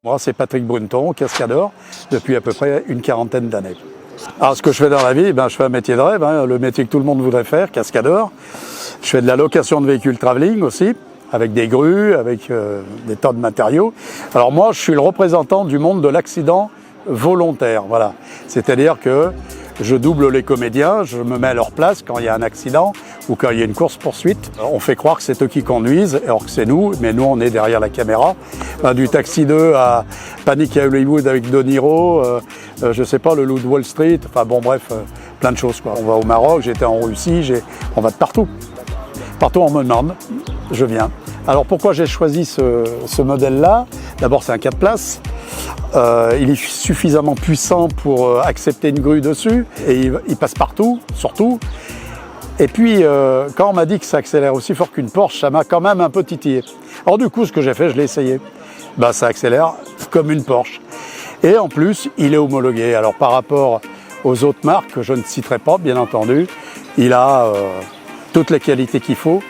Moi, c'est Patrick Brunton, cascadeur, depuis à peu près une quarantaine d'années. Alors, ce que je fais dans la vie, je fais un métier de rêve, le métier que tout le monde voudrait faire, cascadeur. Je fais de la location de véhicules travelling aussi, avec des grues, avec des tas de matériaux. Alors moi, je suis le représentant du monde de l'accident volontaire, voilà. C'est-à-dire que je double les comédiens, je me mets à leur place quand il y a un accident ou quand il y a une course-poursuite. On fait croire que c'est eux qui conduisent, alors que c'est nous, mais nous on est derrière la caméra. Du Taxi 2 à Panic à Hollywood avec De Niro, je sais pas, le Loup de Wall Street, enfin bon bref, plein de choses quoi. On va au Maroc, j'étais en Russie, on va de partout. Partout on me demande, je viens. Alors pourquoi j'ai choisi ce modèle-là? D'abord c'est un 4 places. Il est suffisamment puissant pour accepter une grue dessus et il passe partout, surtout. Et puis, quand on m'a dit que ça accélère aussi fort qu'une Porsche, ça m'a quand même un peu titillé. Alors du coup, ce que j'ai fait, je l'ai essayé. Ça accélère comme une Porsche. Et en plus, il est homologué. Alors par rapport aux autres marques, que je ne citerai pas, bien entendu, il a toutes les qualités qu'il faut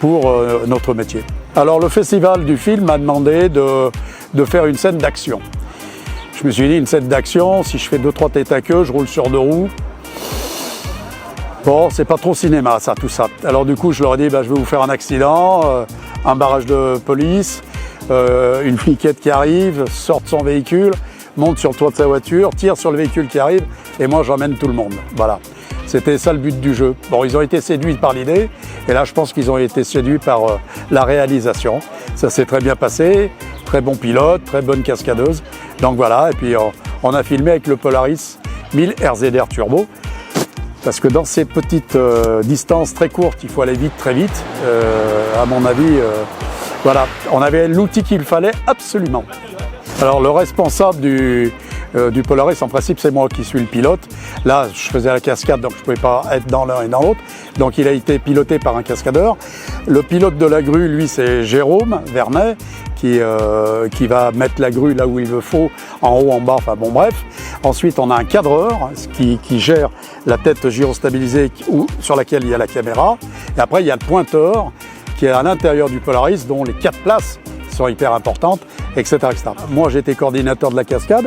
pour notre métier. Alors le festival du film m'a demandé de faire une scène d'action. Je me suis dit, une scène d'action, si je fais 2-3 têtes à queue, je roule sur 2 roues. Bon, c'est pas trop cinéma, ça, tout ça. Alors du coup, je leur ai dit, je vais vous faire un accident, un barrage de police, une fliquette qui arrive, sort de son véhicule, monte sur le toit de sa voiture, tire sur le véhicule qui arrive, et moi, j'emmène tout le monde. Voilà. C'était ça le but du jeu. Bon, ils ont été séduits par l'idée, et là, je pense qu'ils ont été séduits par la réalisation. Ça s'est très bien passé, très bon pilote, très bonne cascadeuse. Donc voilà, et puis on a filmé avec le Polaris 1000 RZR Turbo, parce que dans ces petites distances très courtes, il faut aller vite, très vite. À mon avis, voilà, on avait l'outil qu'il fallait absolument. Alors le responsable du Polaris, en principe, c'est moi qui suis le pilote. Là, je faisais la cascade, donc je ne pouvais pas être dans l'un et dans l'autre. Donc il a été piloté par un cascadeur. Le pilote de la grue, lui, c'est Jérôme Vernet, qui va mettre la grue là où il le faut, en haut, en bas, enfin bon bref. Ensuite, on a un cadreur qui gère la tête gyrostabilisée sur laquelle il y a la caméra. Et après, il y a le pointeur qui est à l'intérieur du Polaris, dont les 4 places sont hyper importantes, etc., etc. Moi, j'étais coordinateur de la cascade.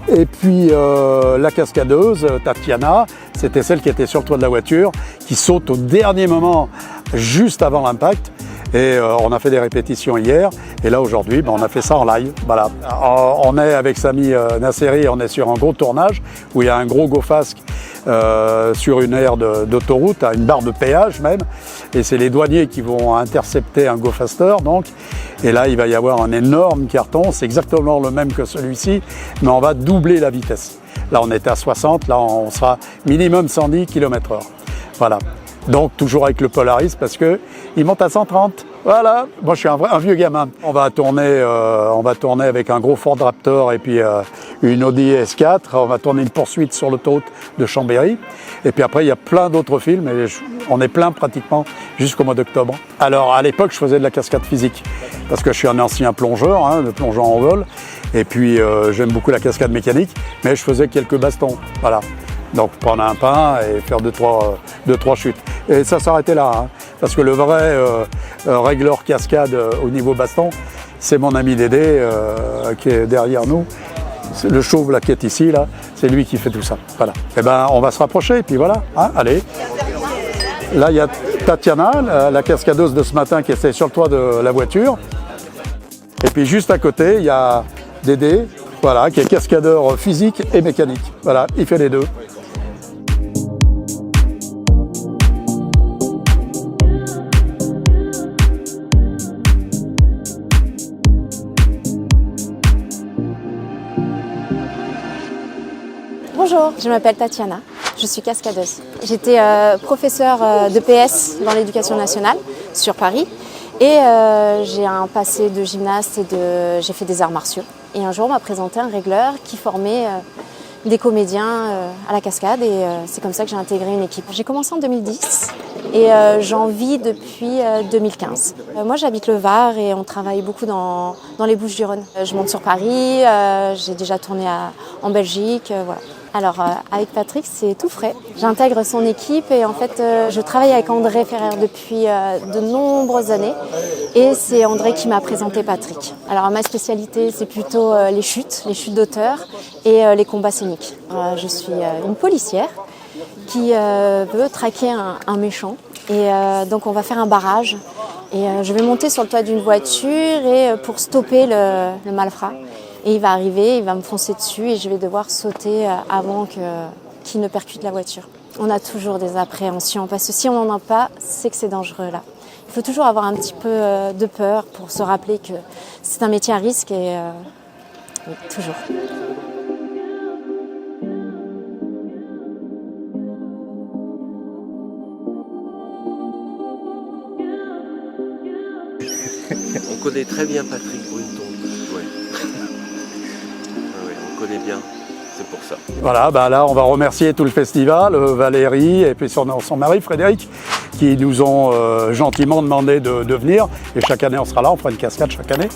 Et puis, la cascadeuse, Tatiana, c'était celle qui était sur le toit de la voiture, qui saute au dernier moment, juste avant l'impact. Et on a fait des répétitions hier. Et là, aujourd'hui, on a fait ça en live. Voilà. On est avec Samy Nasseri, on est sur un gros tournage où il y a un gros go-fast sur une aire d'autoroute, à une barre de péage même. Et c'est les douaniers qui vont intercepter un go-faster, donc. Et là, il va y avoir un énorme carton. C'est exactement le même que celui-ci, mais on va doubler la vitesse. Là, on était à 60. Là, on sera minimum 110 km/h. Voilà. Donc, toujours avec le Polaris parce qu'il monte à 130. Voilà. Moi, je suis un vieux gamin. On va tourner avec un gros Ford Raptor et puis une Audi S4. On va tourner une poursuite sur l'autoroute de Chambéry. Et puis après, il y a plein d'autres films. Et on est plein pratiquement jusqu'au mois d'octobre. Alors, à l'époque, je faisais de la cascade physique parce que je suis un ancien plongeur, de plongeon en vol. Et puis, j'aime beaucoup la cascade mécanique. Mais je faisais quelques bastons. Voilà. Donc prendre un pain et faire deux, trois chutes. Et ça s'arrêtait là, parce que le vrai régleur cascade au niveau baston, c'est mon ami Dédé qui est derrière nous. Le chauve là, qui est ici, là, c'est lui qui fait tout ça. Voilà. Et on va se rapprocher, et puis voilà. Allez. Là, il y a Tatiana, la cascadeuse de ce matin qui était sur le toit de la voiture. Et puis juste à côté, il y a Dédé, voilà, qui est cascadeur physique et mécanique. Voilà, il fait les deux. Bonjour, je m'appelle Tatiana, je suis cascadeuse. J'étais professeure de PS dans l'éducation nationale sur Paris et j'ai un passé de gymnaste et j'ai fait des arts martiaux. Et un jour, on m'a présenté un régleur qui formait des comédiens à la cascade et c'est comme ça que j'ai intégré une équipe. J'ai commencé en 2010 et j'en vis depuis 2015. Moi j'habite le Var et on travaille beaucoup dans les Bouches-du-Rhône. Je monte sur Paris, j'ai déjà tourné en Belgique, voilà. Alors avec Patrick c'est tout frais. J'intègre son équipe et en fait je travaille avec André Ferrer depuis de nombreuses années et c'est André qui m'a présenté Patrick. Alors ma spécialité c'est plutôt les chutes d'auteur et les combats scéniques. Je suis une policière qui veut traquer un méchant et donc on va faire un barrage et je vais monter sur le toit d'une voiture et pour stopper le malfrat. Et il va arriver, il va me foncer dessus et je vais devoir sauter avant qu'il ne percute la voiture. On a toujours des appréhensions parce que si on n'en a pas, c'est que c'est dangereux là. Il faut toujours avoir un petit peu de peur pour se rappeler que c'est un métier à risque et oui, toujours. On connaît très bien Patrick Brunton. Ouais. Ouais, on connaît bien, c'est pour ça. Voilà, là on va remercier tout le festival, Valérie et puis son mari Frédéric, qui nous ont gentiment demandé de venir. Et chaque année on sera là, on fera une cascade chaque année.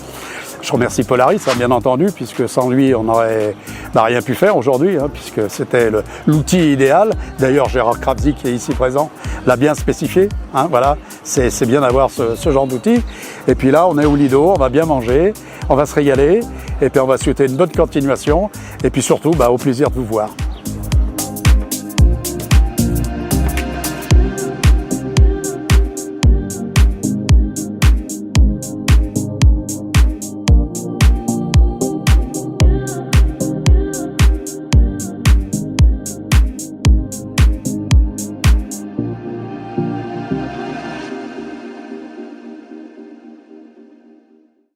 Je remercie Polaris, bien entendu, puisque sans lui on n'aurait rien pu faire aujourd'hui, puisque c'était l'outil idéal. D'ailleurs Gérard Kravzi, qui est ici présent, l'a bien spécifié. Voilà, c'est bien d'avoir ce genre d'outil. Et puis là on est au Lido, on va bien manger, on va se régaler, et puis on va souhaiter une bonne continuation, et puis surtout au plaisir de vous voir.